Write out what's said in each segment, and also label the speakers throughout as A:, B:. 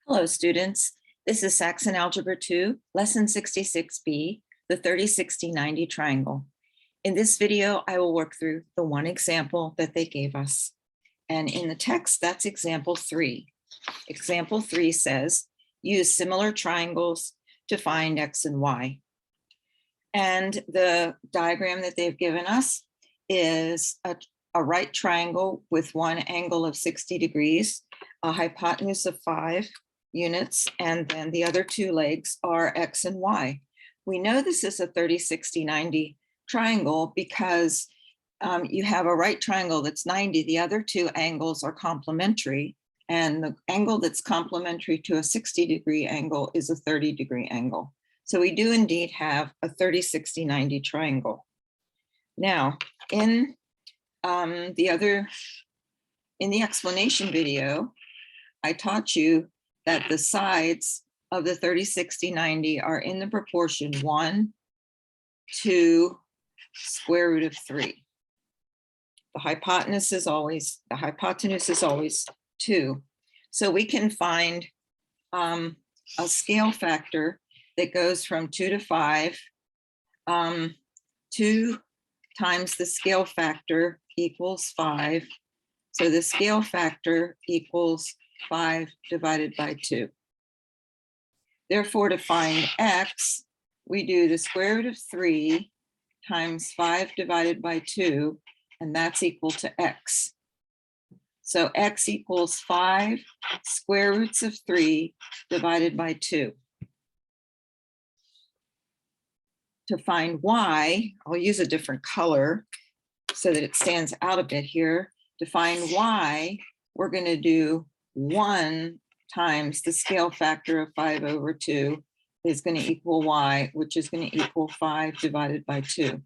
A: Hello, students. This is Saxon Algebra 2, Lesson 66B, the 30-60-90 triangle. In this video, I will work through the one example that they gave us. And in the text, that's example 3. Example 3 says, use similar triangles to find x and y. And the diagram that they've given us is a right triangle with one angle of 60 degrees, a hypotenuse of 5 units, and then the other two legs are x and y. We know this is a 30-60-90 triangle because you have a right triangle that's 90, the other two angles are complementary, and the angle that's complementary to a 60-degree angle is a 30-degree angle. So we do indeed have a 30-60-90 triangle. Now, in the explanation video, I taught you that the sides of the 30-60-90 are in the proportion 1 to square root of 3. The hypotenuse is always 2. So we can find a scale factor that goes from 2 to 5. 2 times the scale factor equals 5. So the scale factor equals 5 divided by 2. Therefore, to find x, we do the square root of 3 times 5 divided by 2, and that's equal to x. So x equals 5 square roots of 3 divided by 2. To find y, I'll use a different color so that it stands out a bit here. To find y, we're going to do 1 times the scale factor of 5 over 2 is going to equal y, which is going to equal 5 divided by 2.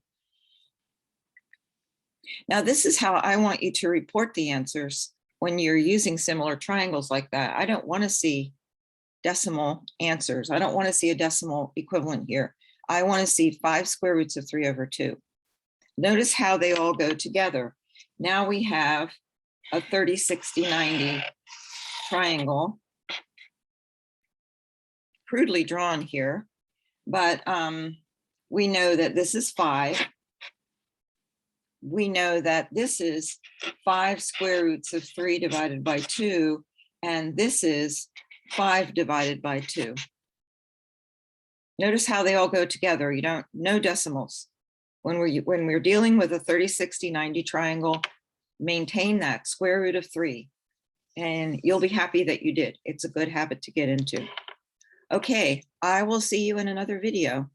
A: Now, this is how I want you to report the answers when you're using similar triangles like that. I don't want to see decimal answers. I don't want to see a decimal equivalent here. I want to see 5 square roots of 3 over 2. Notice how they all go together. Now we have a 30-60-90 triangle, crudely drawn here, but we know that this is 5. We know that this is 5 square roots of 3 divided by 2, and this is 5 divided by 2. Notice how they all go together. You don't, no decimals. When we're dealing with a 30-60-90 triangle, maintain that square root of 3, and you'll be happy that you did. It's a good habit to get into. Okay, I will see you in another video.